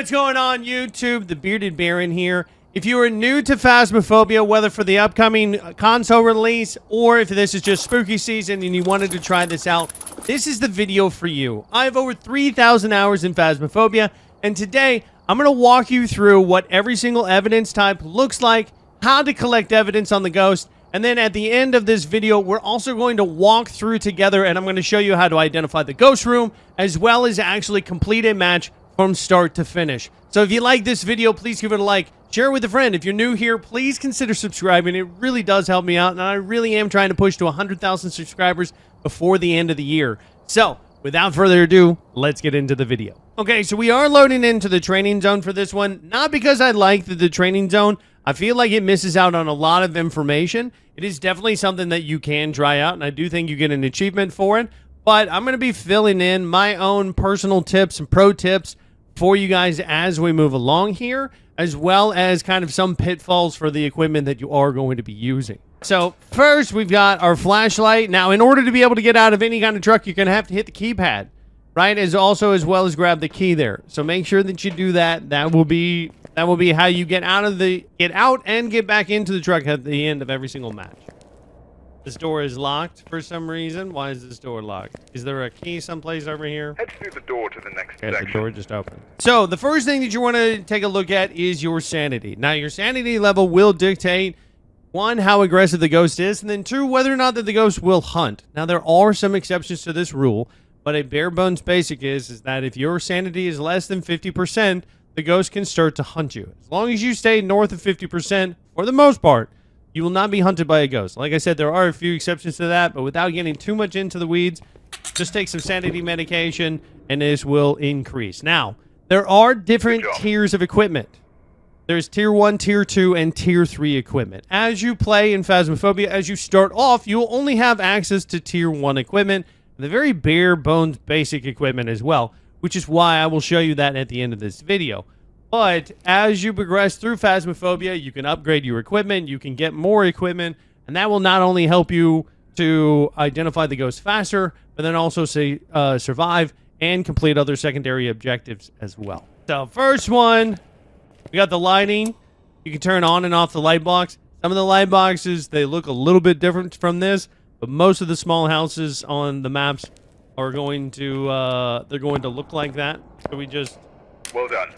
what's going on, YouTube? The Bearded Baron here. If you are new to Phasmophobia, whether for the upcoming console release or if this is just spooky season and you wanted to try this out, this is the video for you. I have over 3,000 hours in Phasmophobia, and today I'm going to walk you through what every single evidence type looks like, how to collect evidence on the ghost, and then at the end of this video, we're also going to walk through together and I'm going to show you how to identify the ghost room, as well as actually complete a match from start to finish. So if you like this video, please give it a like, share it with a friend. If you're new here, please consider subscribing. It really does help me out, and I really am trying to push to 100,000 subscribers before the end of the year. So without further ado, let's get into the video. Okay, so we are loading into the training zone for this one, not because I like the training zone. I feel like it misses out on a lot of information. It is definitely something that you can try out, and I do think you get an achievement for it. But I'm going to be filling in my own personal tips and pro tips for you guys as we move along here, as well as kind of some pitfalls for the equipment that you are going to be using. So first, we've got our flashlight. Now, in order to be able to get out of any kind of truck, you're going to have to hit the keypad, right? As well as grab the key there. So make sure that you do that. That will be how you get out and get back into the truck at the end of every single match. This door is locked for some reason. Why is this door locked? Is there a key someplace over here? Head through the door to the next section. The door just opened. So the first thing that you want to take a look at is your sanity. Now, your sanity level will dictate, one, how aggressive the ghost is, and then two, whether or not that the ghost will hunt. Now, there are some exceptions to this rule, but a bare bones basic is that if your sanity is less than 50%, the ghost can start to hunt you. As long as you stay north of 50%, for the most part, you will not be hunted by a ghost. Like I said, there are a few exceptions to that, but without getting too much into the weeds, just take some sanity medication, and this will increase. Now, there are different tiers of equipment. There's Tier 1, Tier 2, and Tier 3 equipment. As you play in Phasmophobia, as you start off, you will only have access to Tier 1 equipment, the very bare bones basic equipment as well, which is why I will show you that at the end of this video. But as you progress through Phasmophobia, you can upgrade your equipment, you can get more equipment, and that will not only help you to identify the ghost faster, but then also survive and complete other secondary objectives as well. So first one, we got the lighting. You can turn on and off the light box. Some of the light boxes, they look a little bit different from this, but most of the small houses on the maps are going to look like that. So we just... Well done.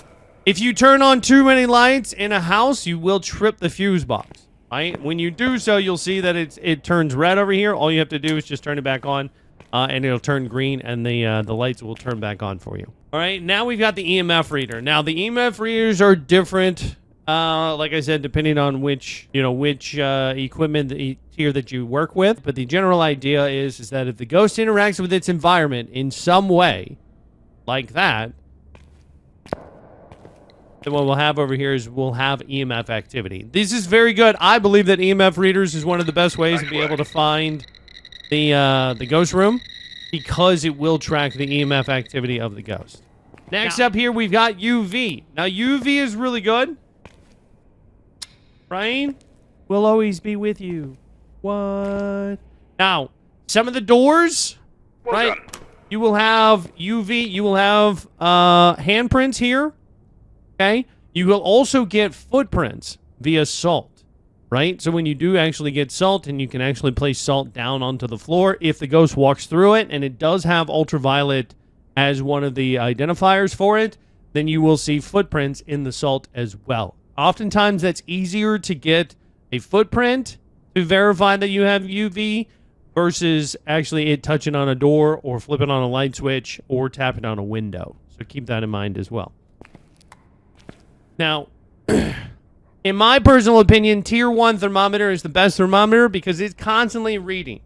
If you turn on too many lights in a house, you will trip the fuse box, right? When you do so, you'll see that it turns red over here. All you have to do is just turn it back on, and it'll turn green, and the lights will turn back on for you. All right, now we've got the EMF reader. Now, the EMF readers are different, like I said, depending on which equipment tier that you work with. But the general idea is that if the ghost interacts with its environment in some way, like that, then what we'll have over here is we'll have EMF activity. This is very good. I believe that EMF readers is one of the best ways to be able to find the ghost room, because it will track the EMF activity of the ghost. Next up here, we've got UV. Now, UV is really good. Right? We'll always be with you. What? Now, some of the doors, right? You will have UV. You will have handprints here. Okay, you will also get footprints via salt, right? So when you do actually get salt, and you can actually place salt down onto the floor, if the ghost walks through it, and it does have ultraviolet as one of the identifiers for it, then you will see footprints in the salt as well. Oftentimes, that's easier to get a footprint to verify that you have UV versus actually it touching on a door or flipping on a light switch or tapping on a window. So keep that in mind as well. Now, in my personal opinion, Tier 1 thermometer is the best thermometer because it's constantly reading,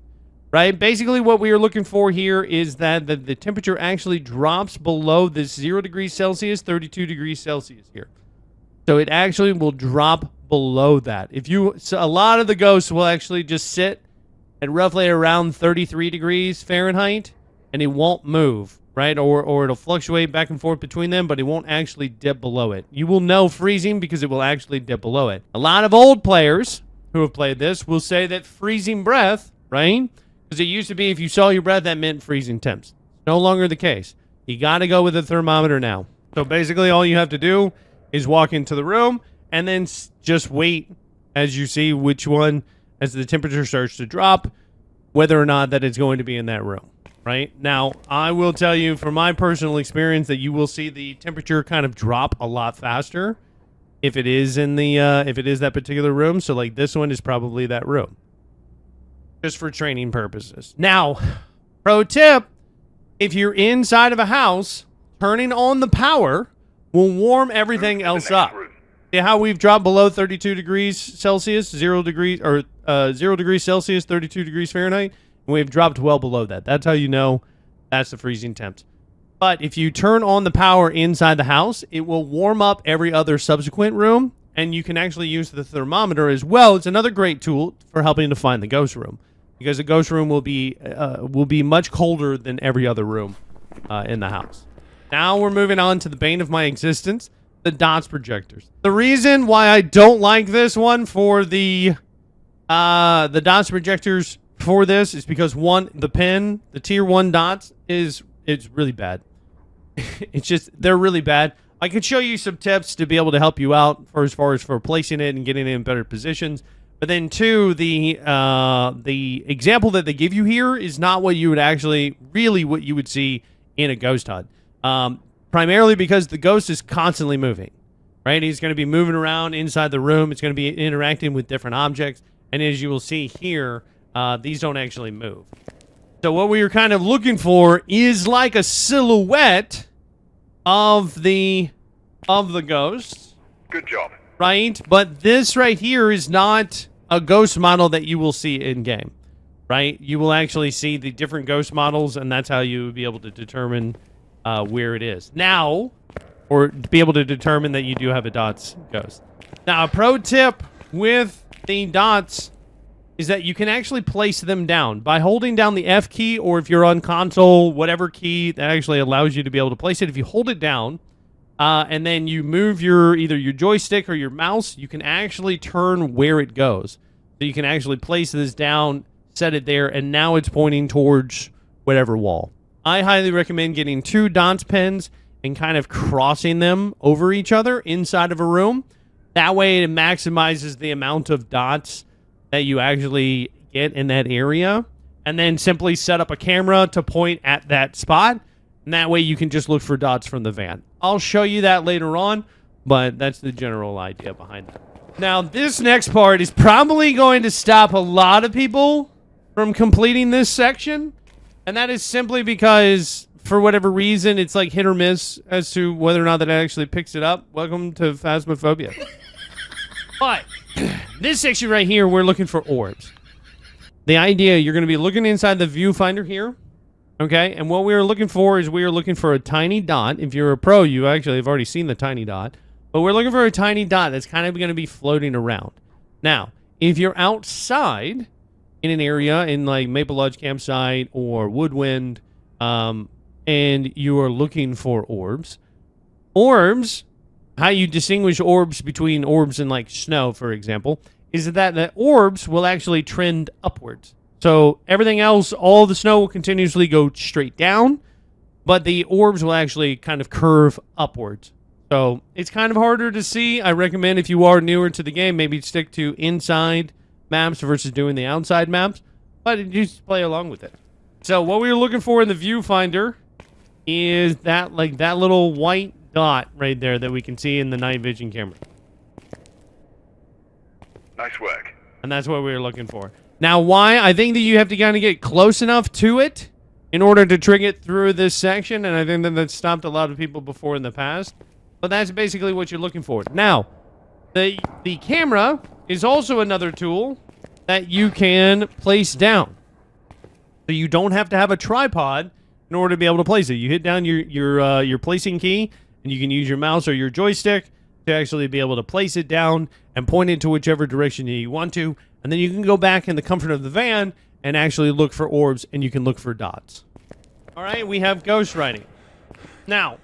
right? Basically, what we are looking for here is that the temperature actually drops below the 0 degrees Celsius, 32 degrees Celsius here. So it actually will drop below that. A lot of the ghosts will actually just sit at roughly around 33 degrees Fahrenheit, and it won't move. Right, or it'll fluctuate back and forth between them, but it won't actually dip below it. You will know freezing because it will actually dip below it. A lot of old players who have played this will say that freezing breath, right? Because it used to be if you saw your breath, that meant freezing temps. No longer the case. You got to go with a thermometer now. So basically all you have to do is walk into the room and then just wait as you see which one, as the temperature starts to drop, whether or not that it's going to be in that room, right? Now, I will tell you from my personal experience that you will see the temperature kind of drop a lot faster if it is in the if it is that particular room. So like this one is probably that room, just for training purposes. Now, pro tip, if you're inside of a house, turning on the power will warm everything else up. See how we've dropped below 32 degrees Celsius, 0 degrees, or 0 degrees Celsius, 32 degrees Fahrenheit, and we've dropped well below that. That's how you know that's the freezing temps. But if you turn on the power inside the house, it will warm up every other subsequent room, and you can actually use the thermometer as well. It's another great tool for helping to find the ghost room, because the ghost room will be much colder than every other room in the house. Now we're moving on to the bane of my existence, the DOTS projectors. The reason why I don't like this one for the DOTS projectors for this is because one, the tier 1 DOTS it's really bad. It's just, they're really bad. I could show you some tips to be able to help you out as far as for placing it and getting it in better positions. But then two, the example that they give you here is not what you would actually, really what you would see in a ghost hunt. Primarily because the ghost is constantly moving, right? He's going to be moving around inside the room. It's going to be interacting with different objects. And as you will see here, these don't actually move. So what we were kind of looking for is like a silhouette of the ghost. Good job. Right? But this right here is not a ghost model that you will see in game, right? You will actually see the different ghost models, and that's how you would be able to determine where it is. Now, or to be able to determine that you do have a DOTS ghost. Now, a pro tip with the DOTS is that you can actually place them down by holding down the F key, or if you're on console, whatever key that actually allows you to be able to place it. If you hold it down, and then you move either your joystick or your mouse, you can actually turn where it goes. So you can actually place this down, set it there, and now it's pointing towards whatever wall. I highly recommend getting 2 DOTS pens and kind of crossing them over each other inside of a room. That way it maximizes the amount of dots that you actually get in that area. And then simply set up a camera to point at that spot. And that way you can just look for dots from the van. I'll show you that later on, but that's the general idea behind that. Now, this next part is probably going to stop a lot of people from completing this section. And that is simply because, for whatever reason, it's like hit or miss as to whether or not that actually picks it up. Welcome to Phasmophobia. But this section right here, we're looking for orbs. The idea, you're going to be looking inside the viewfinder here. Okay, and what we're looking for is we are looking for a tiny dot. If you're a pro, you actually have already seen the tiny dot. But we're looking for a tiny dot that's kind of going to be floating around. Now, if you're outside in an area in like Maple Lodge Campsite or Woodwind, and you are looking for orbs, how you distinguish orbs between orbs and like snow, for example, is that the orbs will actually trend upwards. So everything else, all the snow will continuously go straight down, but the orbs will actually kind of curve upwards. So it's kind of harder to see. I recommend if you are newer to the game, maybe stick to inside maps versus doing the outside maps, but you just play along with it. So what we were looking for in the viewfinder is that little white dot right there that we can see in the night vision camera. Nice work. And that's what we were looking for. Now, why? I think that you have to kind of get close enough to it in order to trigger it through this section, and I think that stopped a lot of people before in the past. But that's basically what you're looking for. Now, the camera is also another tool that you can place down. So you don't have to have a tripod in order to be able to place it. You hit down your placing key, and you can use your mouse or your joystick to actually be able to place it down and point it to whichever direction you want to. And then you can go back in the comfort of the van and actually look for orbs, and you can look for dots. All right, we have ghost writing. Now,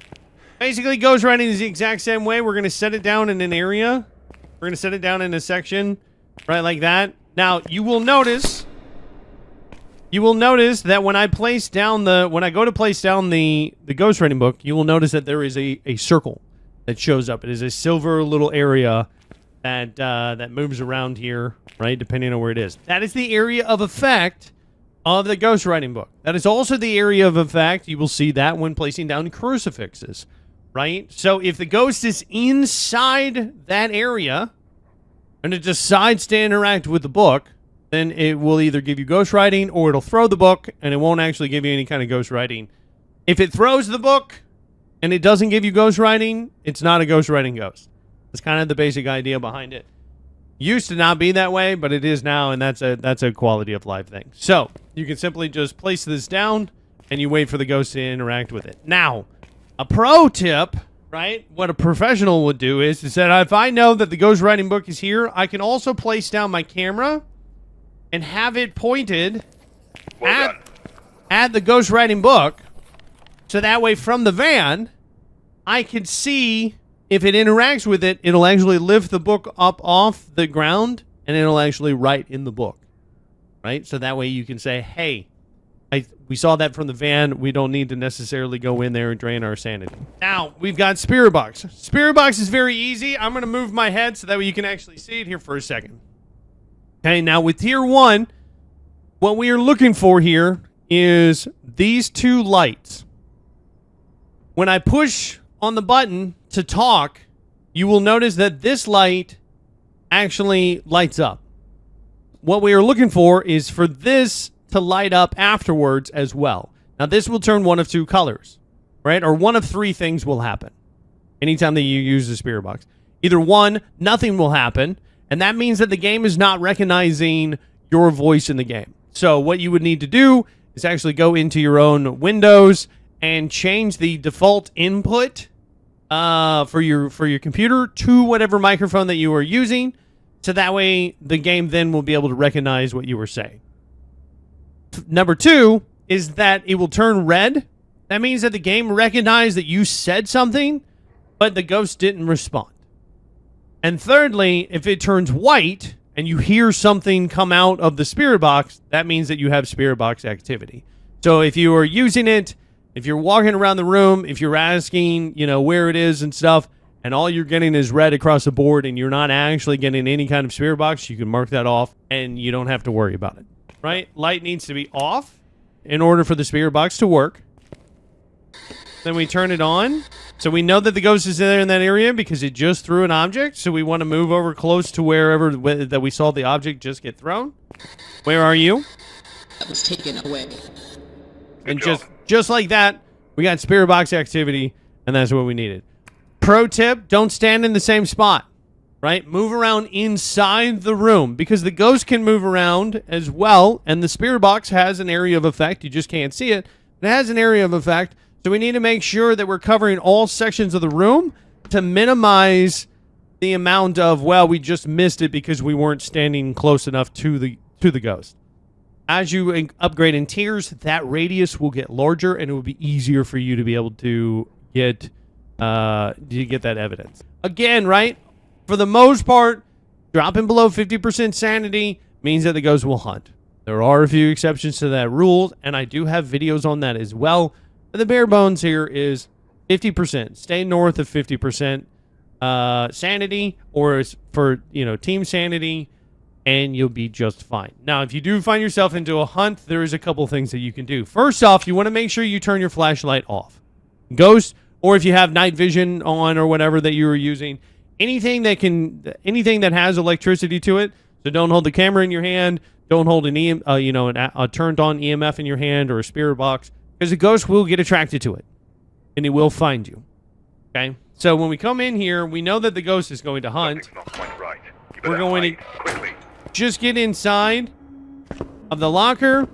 basically ghost writing is the exact same way. We're going to set it down in an area. We're going to set it down in a section, right, like that. Now, you will notice you will notice that when I place down when I go to place down the ghostwriting book, you will notice that there is a circle that shows up. It is a silver little area that that moves around here, right, depending on where it is. That is the area of effect of the ghostwriting book. That is also the area of effect. You will see that when placing down crucifixes, right? So if the ghost is inside that area and it decides to interact with the book, then it will either give you ghostwriting or it'll throw the book and it won't actually give you any kind of ghostwriting. If it throws the book and it doesn't give you ghostwriting, it's not a ghostwriting ghost. That's kind of the basic idea behind it. Used to not be that way, but it is now, and that's a quality of life thing. So you can simply just place this down and you wait for the ghost to interact with it. Now, a pro tip, right? What a professional would do is that if I know that the ghostwriting book is here, I can also place down my camera and have it pointed at the ghostwriting book, so that way from the van, I can see if it interacts with it, it'll actually lift the book up off the ground and it'll actually write in the book, right? So that way you can say, hey, we saw that from the van. We don't need to necessarily go in there and drain our sanity. Now, we've got Spirit Box. Spirit Box is very easy. I'm going to move my head so that way you can actually see it here for a second. Okay, now with Tier 1, what we are looking for here is these two lights. When I push on the button to talk, you will notice that this light actually lights up. What we are looking for is for this to light up afterwards as well. Now, this will turn one of two colors, right? Or one of three things will happen anytime that you use the Spirit Box. Either one, nothing will happen, and that means that the game is not recognizing your voice in the game. So what you would need to do is actually go into your own Windows and change the default input for your computer to whatever microphone that you are using, so that way the game then will be able to recognize what you were saying. Number 2 is that it will turn red. That means that the game recognized that you said something, but the ghost didn't respond. And thirdly, if it turns white and you hear something come out of the Spirit Box, that means that you have Spirit Box activity. So if you are using it, if you're walking around the room, if you're asking, where it is and stuff, and all you're getting is red across the board and you're not actually getting any kind of Spirit Box, you can mark that off and you don't have to worry about it, right? Light needs to be off in order for the Spirit Box to work. Then we turn it on. So we know that the ghost is there in that area because it just threw an object. So we want to move over close to wherever that we saw the object just get thrown. Where are you? That was taken away. And just like that, we got Spirit Box activity, and that's what we needed. Pro tip, don't stand in the same spot, right? Move around inside the room, because the ghost can move around as well, and the Spirit Box has an area of effect. You just can't see it. It has an area of effect, so we need to make sure that we're covering all sections of the room to minimize the amount of, well, we just missed it because we weren't standing close enough to the ghost. As you upgrade in tiers, that radius will get larger, and it will be easier for you to be able to get that evidence. Again, right? For the most part, dropping below 50% sanity means that the ghost will hunt. There are a few exceptions to that rule, and I do have videos on that as well. But the bare bones here is 50%. Stay north of 50% sanity, or for team sanity, and you'll be just fine. Now, if you do find yourself into a hunt, there is a couple things that you can do. First off, you want to make sure you turn your flashlight off. Ghost, or if you have night vision on or whatever that you were using, anything that has electricity to it. So don't hold the camera in your hand. Don't hold a turned on EMF in your hand or a Spirit Box, because the ghost will get attracted to it, and it will find you. Okay. So when we come in here, we know that the ghost is going to hunt. Something's not quite right. We're going to quickly. just get inside of the locker,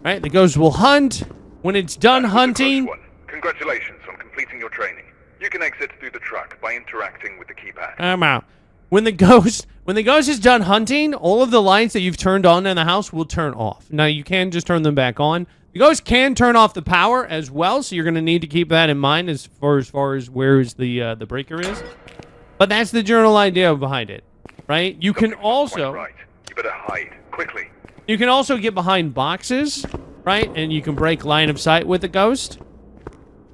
right? The ghost will hunt. When it's done hunting... Congratulations on completing your training. You can exit through the truck by interacting with the keypad. I'm out. When the ghost is done hunting, all of the lights that you've turned on in the house will turn off. Now, you can just turn them back on. The ghost can turn off the power as well, so you're going to need to keep that in mind as far as where the breaker is. But that's the general idea behind it, right? You can also... Right. You better hide quickly. You can also get behind boxes, right? And you can break line of sight with the ghost.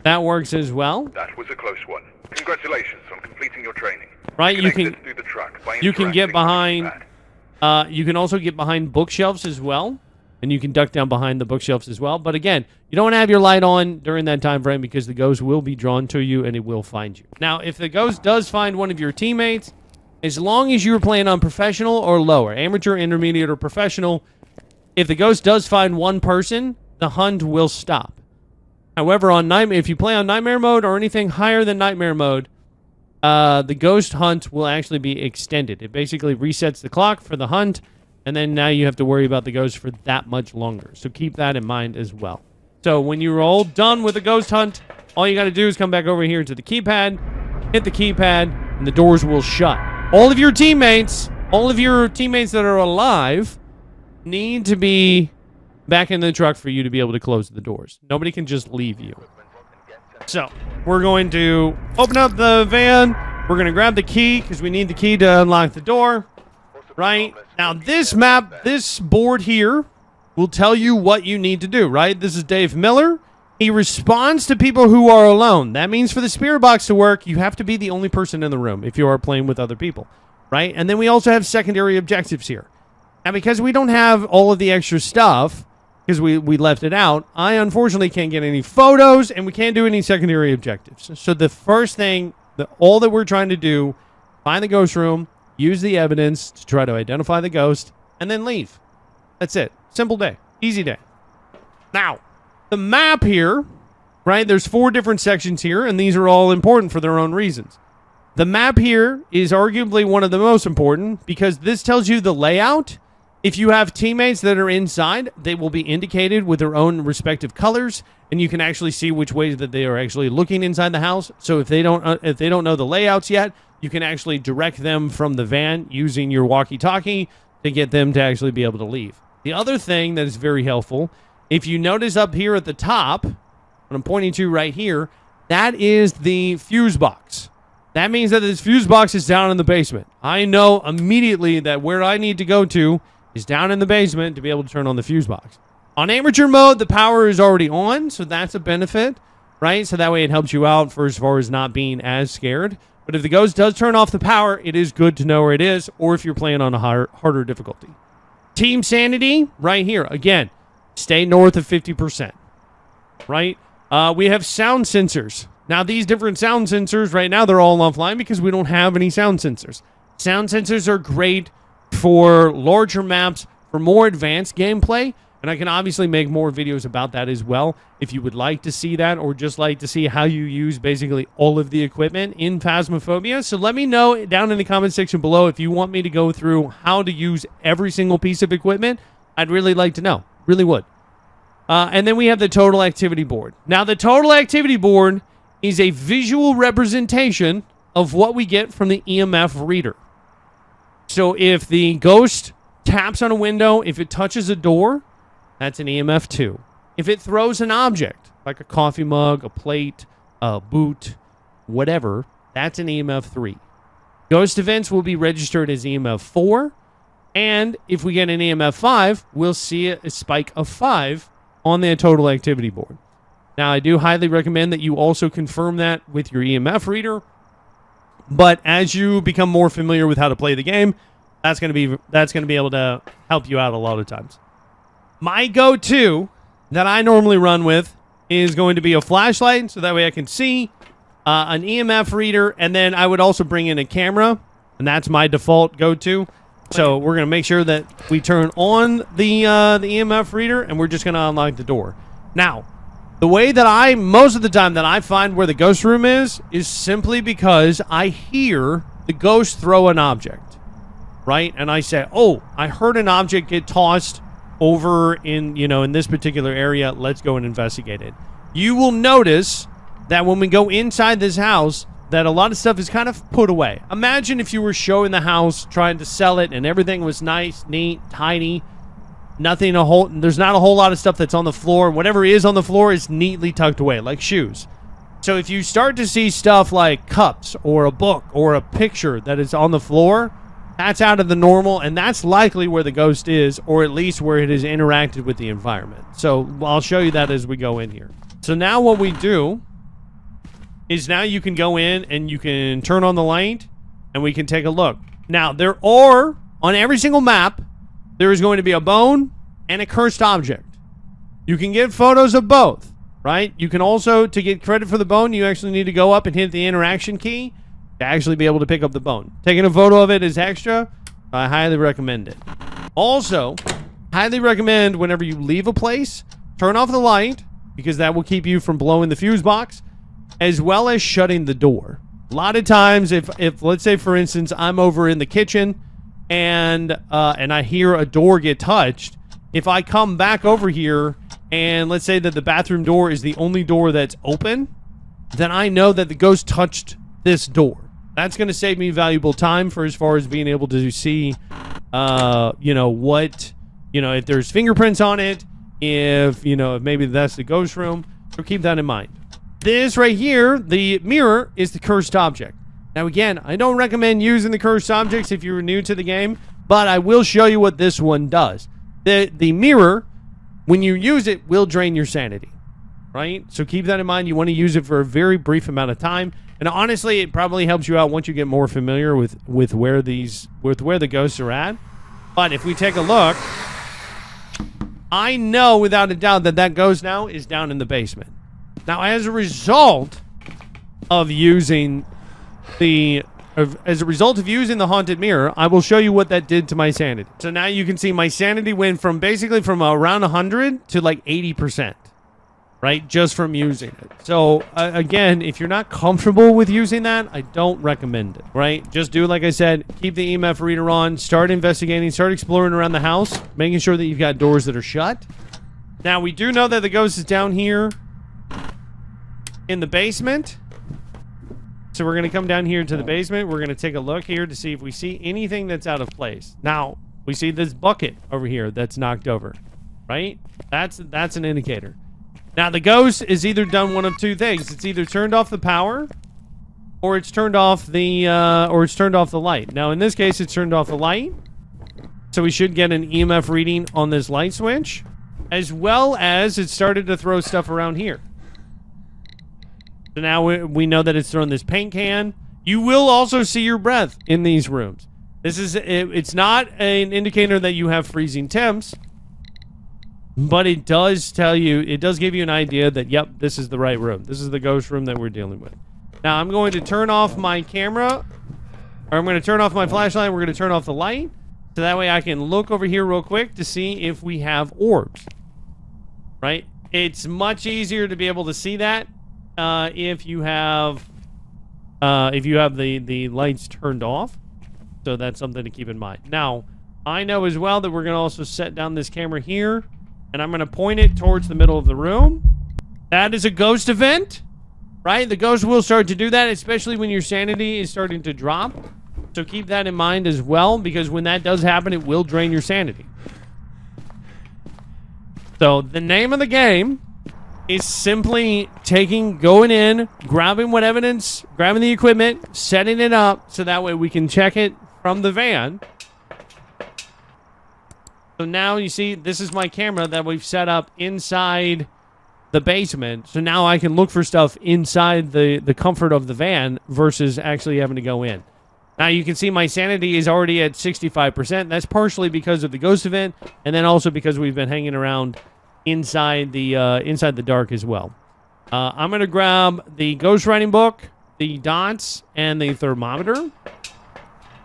That works as well. That was a close one. Congratulations on completing your training. Right, you exit can through the truck by you can get interacting with the behind keypad. you can also get behind bookshelves as well. And you can duck down behind the bookshelves as well. But again, you don't want to have your light on during that time frame because the ghost will be drawn to you and it will find you. Now, if the ghost does find one of your teammates, as long as you're playing on professional or lower, amateur, intermediate, or professional, if the ghost does find one person, the hunt will stop. However, if you play on nightmare mode or anything higher than nightmare mode, the ghost hunt will actually be extended. It basically resets the clock for the hunt, and then now you have to worry about the ghost for that much longer. So keep that in mind as well. So when you're all done with the ghost hunt, all you got to do is come back over here to the keypad, hit the keypad, and the doors will shut. All of your teammates that are alive need to be back in the truck for you to be able to close the doors. Nobody can just leave you. So we're going to open up the van. We're going to grab the key because we need the key to unlock the door. Right? Now, this map, this board here will tell you what you need to do, right? This is Dave Miller. He responds to people who are alone. That means for the spirit box to work, you have to be the only person in the room if you are playing with other people, right? And then we also have secondary objectives here. Now, because we don't have all of the extra stuff, because we left it out, I unfortunately can't get any photos, and we can't do any secondary objectives. So the first thing, all that we're trying to do, find the ghost room, use the evidence to try to identify the ghost, and then leave. That's it. Simple day. Easy day. Now, the map here, right, there's 4 different sections here, and these are all important for their own reasons. The map here is arguably one of the most important because this tells you the layout. If you have teammates that are inside, they will be indicated with their own respective colors, and you can actually see which ways that they are actually looking inside the house. So if they don't know the layouts yet, you can actually direct them from the van using your walkie-talkie to get them to actually be able to leave. The other thing that is very helpful, if you notice up here at the top, what I'm pointing to right here, that is the fuse box. That means that this fuse box is down in the basement. I know immediately that where I need to go to is down in the basement to be able to turn on the fuse box. On amateur mode, the power is already on, so that's a benefit, right? So that way it helps you out for as far as not being as scared. But if the ghost does turn off the power, it is good to know where it is, or if you're playing on a harder difficulty. Team sanity, right here. Again, stay north of 50%, right? We have sound sensors. Now, these different sound sensors, right now, they're all offline because we don't have any sound sensors. Sound sensors are great for larger maps, for more advanced gameplay, and I can obviously make more videos about that as well if you would like to see that or just like to see how you use basically all of the equipment in Phasmophobia. So let me know down in the comment section below if you want me to go through how to use every single piece of equipment. I'd really like to know. Really would. And then we have the total activity board. Now, the total activity board is a visual representation of what we get from the EMF reader. So if the ghost taps on a window, if it touches a door, that's an EMF 2. If it throws an object, like a coffee mug, a plate, a boot, whatever, that's an EMF 3. Ghost events will be registered as EMF 4. And if we get an EMF 5, we'll see a spike of 5 on the total activity board. Now, I do highly recommend that you also confirm that with your EMF reader. But as you become more familiar with how to play the game, that's going to be able to help you out a lot of times. My go-to that I normally run with is going to be a flashlight, so that way I can see, an EMF reader, and then I would also bring in a camera, and that's my default go-to. So we're going to make sure that we turn on the EMF reader, and we're just going to unlock the door. Now, the way that most of the time that I find where the ghost room is simply because I hear the ghost throw an object, right? And I say, oh, I heard an object get tossed over in this particular area. Let's go and investigate it. You will notice that when we go inside this house, that a lot of stuff is kind of put away. Imagine if you were showing the house, trying to sell it, and everything was nice, neat, tidy. There's not a whole lot of stuff that's on the floor. Whatever is on the floor is neatly tucked away, like shoes. So if you start to see stuff like cups or a book or a picture that is on the floor, That's out of the normal, and that's likely where the ghost is, or at least where it has interacted with the environment. So I'll show you that as we go in here. So now what we do is now you can go in and you can turn on the light, and we can take a look. Now, there are, on every single map, there is going to be a bone and a cursed object. You can get photos of both, right? You can also, to get credit for the bone, you actually need to go up and hit the interaction key to actually be able to pick up the bone. Taking a photo of it is extra. I highly recommend it. Also, highly recommend whenever you leave a place, turn off the light, because that will keep you from blowing the fuse box, as well as shutting the door. A lot of times, if let's say, for instance, I'm over in the kitchen and I hear a door get touched, if I come back over here and let's say that the bathroom door is the only door that's open, then I know that the ghost touched this door. That's going to save me valuable time for as far as being able to see, you know, what, you know, if there's fingerprints on it, if, you know, if maybe that's the ghost room. So keep that in mind. This right here, the mirror, is the cursed object. Now, again, I don't recommend using the cursed objects if you're new to the game, but I will show you what this one does. The mirror, when you use it, will drain your sanity, right? So keep that in mind. You want to use it for a very brief amount of time. And honestly, it probably helps you out once you get more familiar with where the ghosts are at. But if we take a look, I know without a doubt that that ghost now is down in the basement. Now, as a result of using the haunted mirror, I will show you what that did to my sanity. So now you can see my sanity went from basically from around 100 to like 80%, right? Just from using it. So again, if you're not comfortable with using that, I don't recommend it, right? Just do like I said, keep the EMF reader on, start investigating, start exploring around the house, making sure that you've got doors that are shut. Now, we do know that the ghost is down here in the basement. So we're going to come down here to the basement. We're going to take a look here to see if we see anything that's out of place. Now, we see this bucket over here that's knocked over, right? That's an indicator. Now, the ghost is either done one of two things. It's either turned off the power or it's turned off the light. Now, in this case, it's turned off the light. So we should get an EMF reading on this light switch, as well as it started to throw stuff around here. So now we know that it's thrown this paint can. You will also see your breath in these rooms. It's not an indicator that you have freezing temps, but it does tell you, it does give you an idea that, yep, this is the right room. This is the ghost room that we're dealing with. Now, I'm going to turn off my camera, or I'm going to turn off my flashlight. We're going to turn off the light, so that way I can look over here real quick to see if we have orbs, right? It's much easier to be able to see that if you have the lights turned off. So that's something to keep in mind. Now, I know as well that we're going to also set down this camera here, and I'm going to point it towards the middle of the room. That is a ghost event, right? The ghost will start to do that, especially when your sanity is starting to drop. So keep that in mind as well, because when that does happen, it will drain your sanity. So the name of the game is simply going in, grabbing what evidence, grabbing the equipment, setting it up, so that way we can check it from the van. So now you see, this is my camera that we've set up inside the basement. So now I can look for stuff inside the comfort of the van versus actually having to go in. Now you can see my sanity is already at 65%. That's partially because of the ghost event, and then also because we've been hanging around inside the dark as well. I'm going to grab the ghost writing book, the dots, and the thermometer.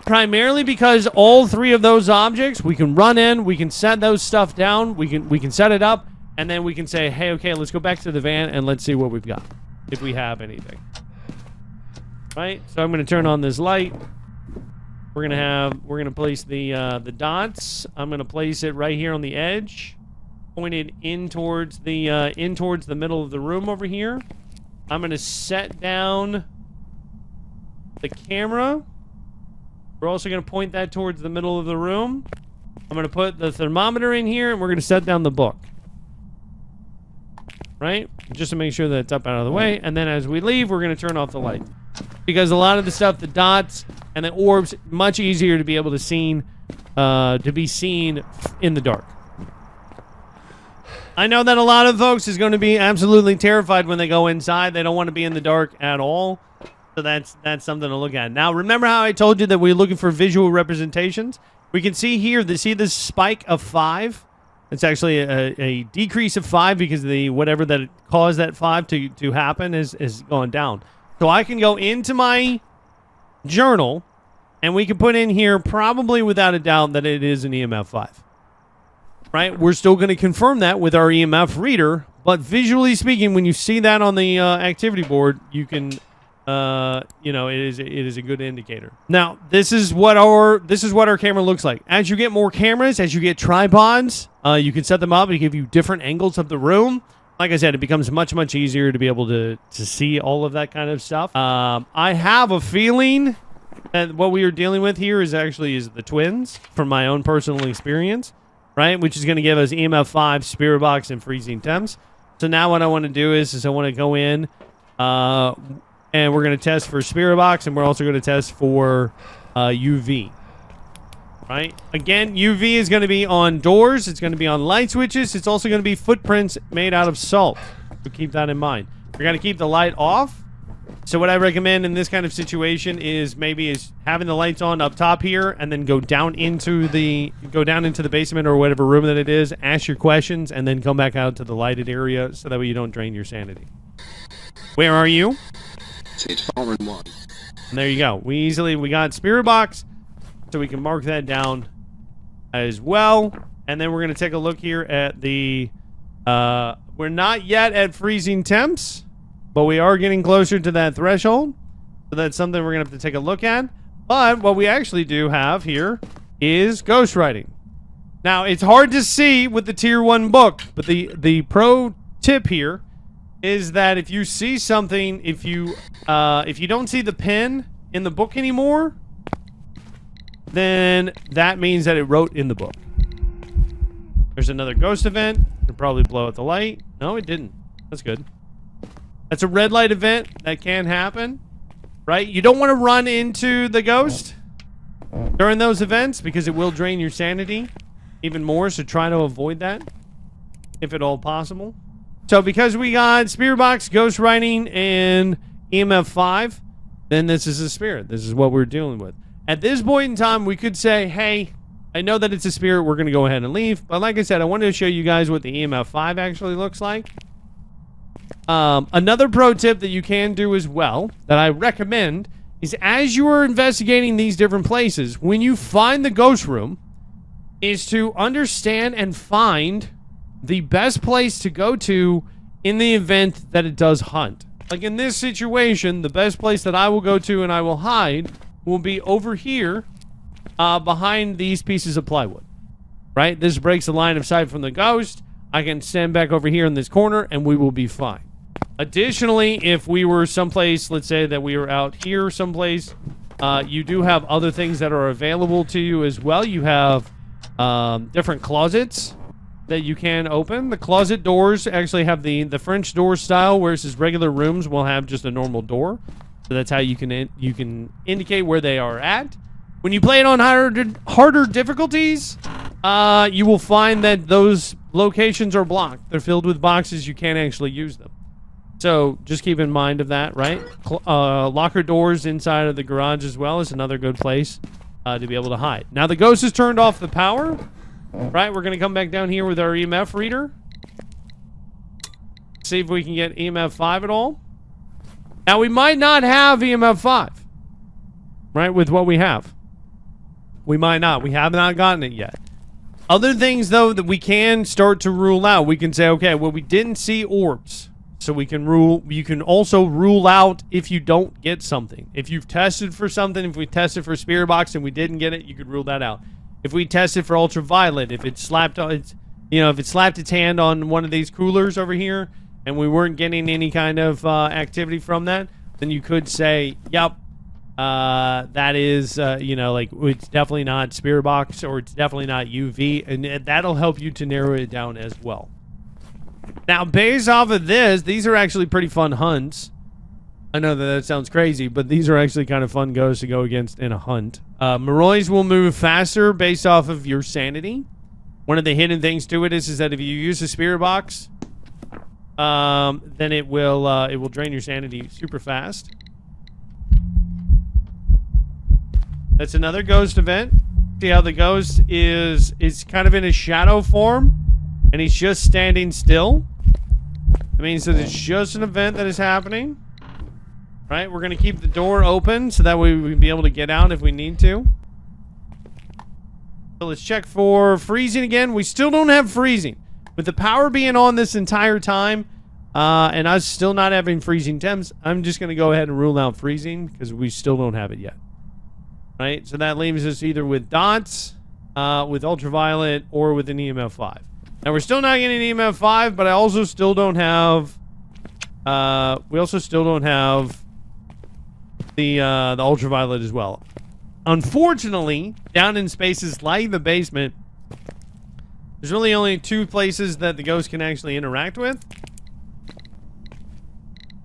Primarily because all three of those objects, we can run in, we can set those stuff down, we can set it up, and then we can say, hey, okay, let's go back to the van and let's see what we've got, if we have anything. Right? So I'm going to turn on this light. We're going to place the dots. I'm going to place it right here on the edge, pointed in towards the middle of the room over here. I'm going to set down the camera. We're also going to point that towards the middle of the room. I'm going to put the thermometer in here, and we're going to set down the book. Right? Just to make sure that it's up out of the way. And then as we leave, we're going to turn off the light. Because a lot of the stuff, the dots And the orbs, much easier to be able to be seen in the dark. I know that a lot of folks is going to be absolutely terrified when they go inside. They don't want to be in the dark at all. So that's something to look at. Now, remember how I told you that we're looking for visual representations? We can see here, see this spike of 5? It's actually a decrease of 5 because the whatever that caused that 5 to happen is going down. So I can go into my journal, and we can put in here, probably without a doubt, that it is an EMF 5. Right? We're still going to confirm that with our EMF reader, but visually speaking, when you see that on the activity board, you can, it is a good indicator. Now, this is what our camera looks like. As you get more cameras, as you get tripods, you can set them up and give you different angles of the room. Like I said, it becomes much, much easier to be able to see all of that kind of stuff. I have a feeling that what we are dealing with here is the twins, from my own personal experience. Right, which is going to give us EMF 5, Spirit Box, and freezing temps. So now what I want to do is I want to go in, and we're going to test for Spirit Box, and we're also going to test for UV. Right? Again, UV is going to be on doors. It's going to be on light switches. It's also going to be footprints made out of salt. So keep that in mind. We're going to keep the light off. So what I recommend in this kind of situation is having the lights on up top here, and then go down into the basement or whatever room that it is, ask your questions, and then come back out to the lighted area so that way you don't drain your sanity. Where are you? Stage 4 and 1. And there you go. We got Spirit Box, so we can mark that down as well. And then we're going to take a look here at the we're not yet at freezing temps, but we are getting closer to that threshold. So that's something we're going to have to take a look at. But what we actually do have here is ghostwriting. Now, it's hard to see with the Tier 1 book, but the pro tip here is that if you see something, if you don't see the pen in the book anymore, then that means that it wrote in the book. There's another ghost event. It'll probably blow out the light. No, it didn't. That's good. That's a red light event. That can happen, right? You don't want to run into the ghost during those events because it will drain your sanity even more, so try to avoid that if at all possible. So because we got Spirit Box, Ghost Writing, and EMF 5, then this is a spirit. This is what we're dealing with. At this point in time, we could say, hey, I know that it's a spirit. We're going to go ahead and leave. But like I said, I wanted to show you guys what the EMF 5 actually looks like. Another pro tip that you can do as well, that I recommend, is as you are investigating these different places, when you find the ghost room, is to understand and find the best place to go to in the event that it does hunt. Like in this situation, the best place that I will go to and I will hide will be over here behind these pieces of plywood. Right? This breaks the line of sight from the ghost. I can stand back over here in this corner and we will be fine. Additionally, if we were someplace, let's say that we were out here someplace, you do have other things that are available to you as well. You have different closets that you can open. The closet doors actually have the French door style, whereas regular rooms will have just a normal door. So that's how you can indicate where they are at. When you play it on harder difficulties, you will find that those locations are blocked. They're filled with boxes. You can't actually use them. So just keep in mind of that, right? Locker doors inside of the garage as well is another good place to be able to hide. Now the ghost has turned off the power, right? We're going to come back down here with our EMF reader. See if we can get EMF 5 at all. Now we might not have EMF 5, right? With what we have. We might not. We have not gotten it yet. Other things, though, that we can start to rule out. We can say, okay, well, we didn't see orbs. So we can you can also rule out if you don't get something. If you've tested for something, if we tested for Spirit Box and we didn't get it, you could rule that out. If we tested for ultraviolet, if it slapped its hand on one of these coolers over here and we weren't getting any kind of activity from that, then you could say, yep, that is, it's definitely not Spirit Box or it's definitely not UV, and that'll help you to narrow it down as well. Now, based off of this, these are actually pretty fun hunts. I know that sounds crazy, but these are actually kind of fun ghosts to go against in a hunt. Moroi will move faster based off of your sanity. One of the hidden things to it is that if you use a spirit box, then it will drain your sanity super fast. That's another ghost event. See how the ghost is kind of in a shadow form, and he's just standing still. That means that it's just an event that is happening. Right, we're going to keep the door open so that way we can be able to get out if we need to. So let's check for freezing again. We still don't have freezing. With the power being on this entire time, and us still not having freezing temps, I'm just going to go ahead and rule out freezing because we still don't have it yet. Right, so that leaves us either with dots, with ultraviolet, or with an EMF 5. Now we're still not getting an EMF 5, but I also still don't have... we also still don't have the ultraviolet as well. Unfortunately, down in spaces like the basement, there's really only 2 places that the ghost can actually interact with.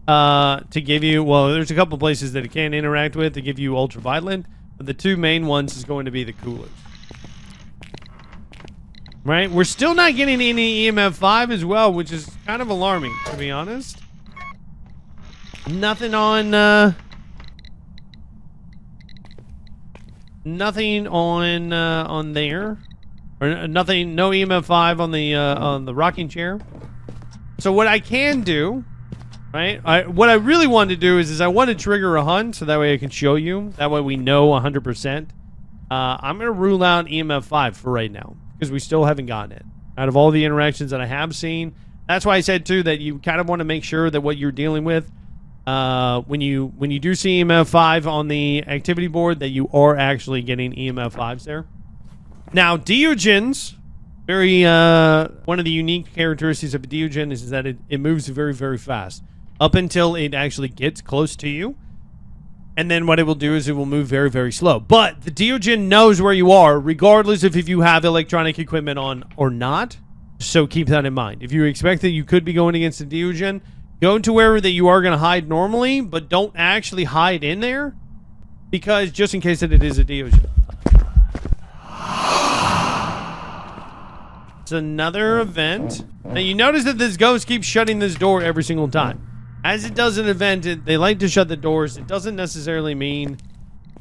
To give you, well, there's a couple places that it can interact with to give you ultraviolet, but the 2 main ones is going to be the coolers. Right? We're still not getting any EMF 5 as well, which is kind of alarming, to be honest. Nothing on, nothing on there, or nothing. No EMF 5 on the rocking chair. So what I can do, right? What I really want to do is I want to trigger a hunt so that way I can show you. That way we know 100%. I'm gonna rule out EMF 5 for right now because we still haven't gotten it. Out of all the interactions that I have seen, that's why I said too that you kind of want to make sure that what you're dealing with. When you do see EMF 5 on the activity board, that you are actually getting EMF 5s there. Now, Deogens, one of the unique characteristics of a Deogen is that it moves very, very fast up until it actually gets close to you. And then what it will do is it will move very, very slow. But the Deogen knows where you are, regardless of if you have electronic equipment on or not. So keep that in mind. If you expect that you could be going against a Deogen, go to wherever that you are going to hide normally, but don't actually hide in there, because just in case that it is a Deogen. It's another event. Now you notice that this ghost keeps shutting this door every single time. As it does an event, they like to shut the doors. It doesn't necessarily mean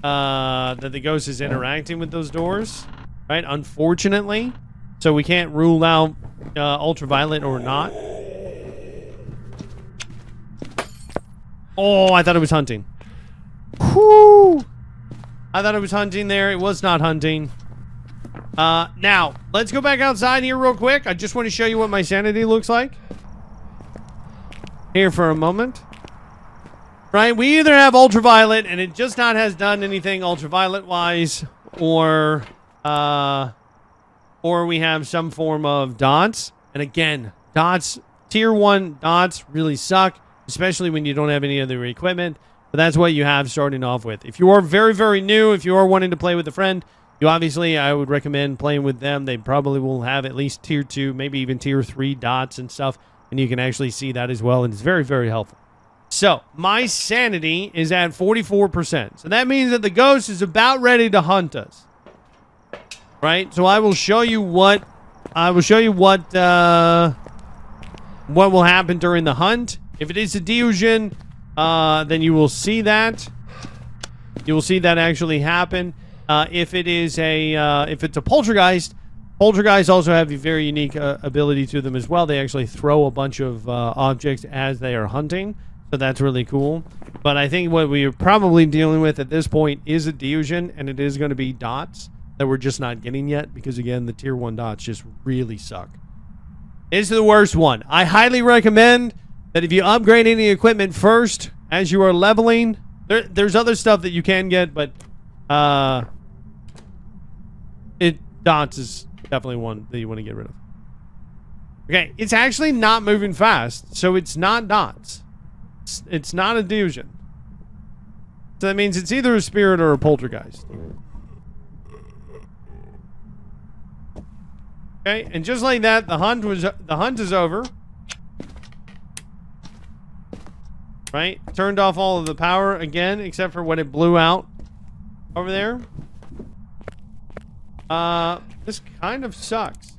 that the ghost is interacting with those doors, right? Unfortunately. So we can't rule out ultraviolet or not. Oh, I thought it was hunting. Whew. I thought it was hunting there. It was not hunting. Now, let's go back outside here real quick. I just want to show you what my sanity looks like. Here for a moment. Right, we either have ultraviolet, and it just not has done anything ultraviolet-wise, or we have some form of dots. And again, dots, tier 1 dots really suck, especially when you don't have any other equipment. But that's what you have starting off with. If you are very, very new, if you are wanting to play with a friend, you obviously, I would recommend playing with them. They probably will have at least tier 2, maybe even tier 3 dots and stuff. And you can actually see that as well. And it's very, very helpful. So, my sanity is at 44%. So that means that the ghost is about ready to hunt us. Right? So I will show you what will happen during the hunt. If it is a Deogen, then you will see that. You will see that actually happen. If it's a poltergeist, poltergeists also have a very unique ability to them as well. They actually throw a bunch of objects as they are hunting, so that's really cool. But I think what we are probably dealing with at this point is a Deogen, and it is going to be dots that we're just not getting yet because, again, the tier 1 dots just really suck. It's the worst one. I highly recommend that if you upgrade any equipment first as you are leveling, there's other stuff that you can get, but dots is definitely one that you want to get rid of. Okay, it's actually not moving fast, so it's not dots. It's not a Deogen. So that means it's either a spirit or a poltergeist. Okay, and just like that, the hunt is over. right? Turned off all of the power again, except for when it blew out over there. This kind of sucks.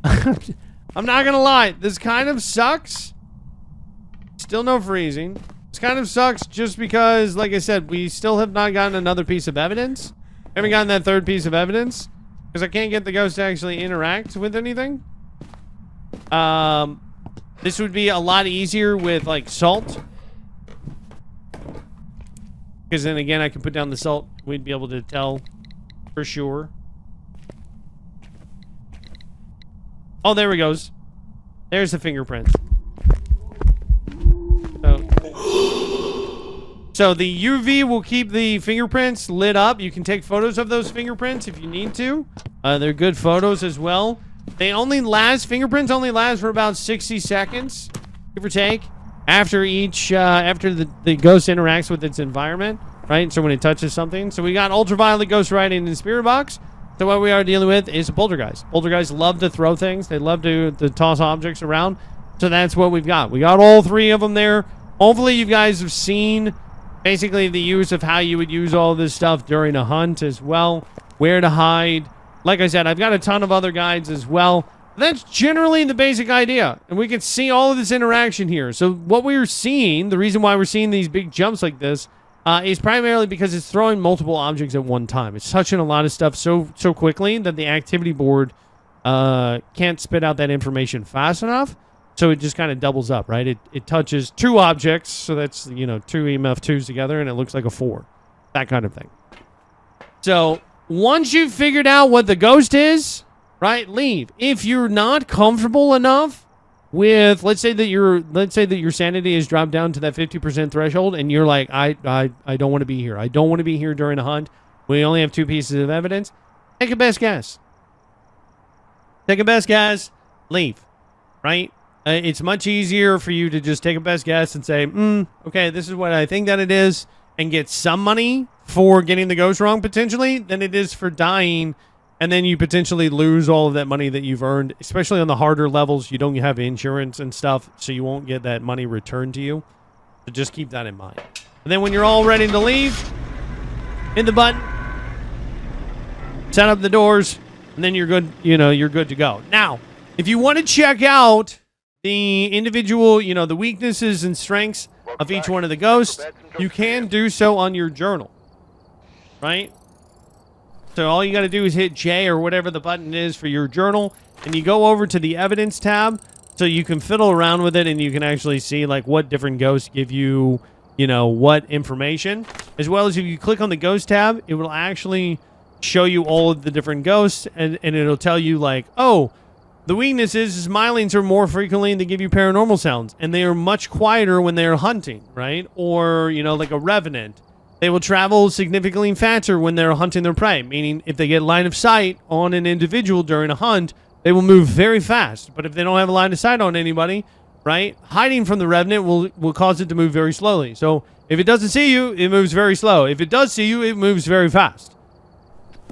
I'm not gonna lie, this kind of sucks. Still no freezing. This kind of sucks just because, like I said, we still have not gotten another piece of evidence. Haven't gotten that third piece of evidence because I can't get the ghost to actually interact with anything. This would be a lot easier with like salt, because then again I can put down the salt. We'd be able to tell for sure. Oh, there he goes. There's the fingerprints. So the UV will keep the fingerprints lit up. You can take photos of those fingerprints if you need to. They're good photos as well. They only last, fingerprints only last for about 60 seconds, give or take, after each, after the ghost interacts with its environment, right? So when it touches something. So we got ultraviolet ghost writing in spirit box. So what we are dealing with is a poltergeist. Poltergeists love to throw things. They love to toss objects around. So that's what we've got. We got all three of them there. Hopefully you guys have seen basically the use of how you would use all this stuff during a hunt as well. Where to hide. Like I said, I've got a ton of other guides as well. That's generally the basic idea. And we can see all of this interaction here. So what we're seeing, the reason why we're seeing these big jumps like this, is primarily because it's throwing multiple objects at one time. It's touching a lot of stuff so quickly that the activity board can't spit out that information fast enough. So it just kind of doubles up, right? It touches two objects, so that's, you know, two EMF2s together, and it looks like a 4. That kind of thing. So once you've figured out what the ghost is, right, leave. If you're not comfortable enough with, let's say that your sanity is dropped down to that 50% threshold, and you're like, I don't want to be here. I don't want to be here during a hunt. We only have 2 pieces of evidence. Take a best guess. Take a best guess. Leave. Right? It's much easier for you to just take a best guess and say, okay, this is what I think that it is, and get some money for getting the ghost wrong potentially than it is for dying, and then you potentially lose all of that money that you've earned, especially on the harder levels. You don't have insurance and stuff, so you won't get that money returned to you. So just keep that in mind. And then when you're all ready to leave, hit the button, set up the doors, and then you're good. You know, you're good to go. Now, if you want to check out the individual, you know, the weaknesses and strengths of each one of the ghosts, you can do so on your journal, right? So all you got to do is hit J or whatever the button is for your journal, and you go over to the evidence tab, so you can fiddle around with it, and you can actually see like what different ghosts give you, you know, what information, as well as if you click on the ghost tab, it will actually show you all of the different ghosts, and it'll tell you like, oh, the weakness is Mylings are more frequently they give you paranormal sounds, and they are much quieter when they are hunting, right? Or, you know, like a revenant. They will travel significantly faster when they're hunting their prey, meaning if they get line of sight on an individual during a hunt, they will move very fast. But if they don't have a line of sight on anybody, right, hiding from the revenant will cause it to move very slowly. So if it doesn't see you, it moves very slow. If it does see you, it moves very fast.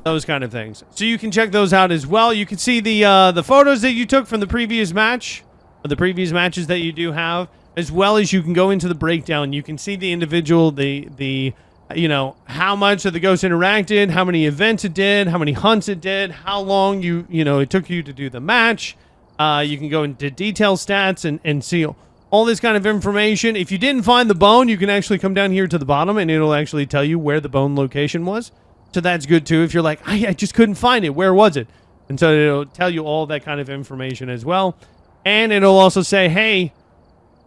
Those kind of things. So you can check those out as well. You can see the photos that you took from the previous match, or the previous matches that you do have, as well as you can go into the breakdown. You can see the individual, the you know, how much of the ghost interacted, how many events it did, how many hunts it did, how long you know it took you to do the match. You can go into detail stats and see all this kind of information. If you didn't find the bone, you can actually come down here to the bottom, and it'll actually tell you where the bone location was. So that's good too. If you're like, I just couldn't find it, where was it? And so it'll tell you all that kind of information as well. And it'll also say, hey,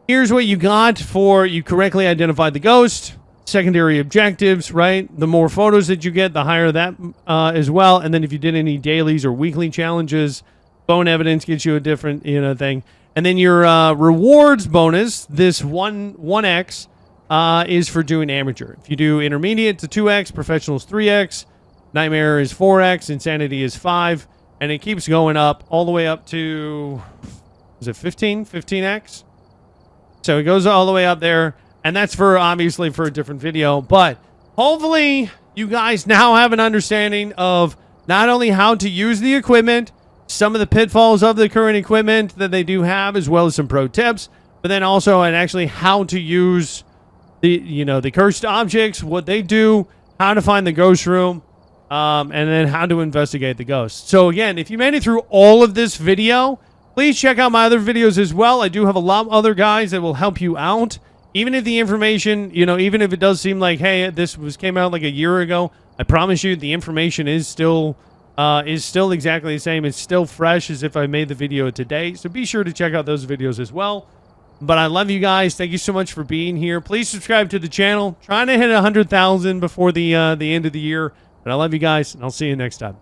here's what you got for you correctly identified the ghost. Secondary objectives, right? The more photos that you get, the higher that as well. And then if you did any dailies or weekly challenges, bone evidence gets you a different, you know, thing. And then your rewards bonus, this 1x, is for doing amateur. If you do intermediate to 2x, professional is 3x, nightmare is 4x, insanity is 5, and it keeps going up all the way up to, is it 15x? So it goes all the way up there, and that's for obviously for a different video, but hopefully you guys now have an understanding of not only how to use the equipment, some of the pitfalls of the current equipment that they do have, as well as some pro tips. but then also and actually how to use the cursed objects, what they do, how to find the ghost room, and then how to investigate the ghost. So again, if you made it through all of this video, please check out my other videos as well. I do have a lot of other guys that will help you out. Even if the information, even if it does seem like, hey, this came out like a year ago, I promise you the information is still exactly the same. It's still fresh as if I made the video today. So be sure to check out those videos as well. But I love you guys. Thank you so much for being here. Please subscribe to the channel. Trying to hit 100,000 before the end of the year. But I love you guys, and I'll see you next time.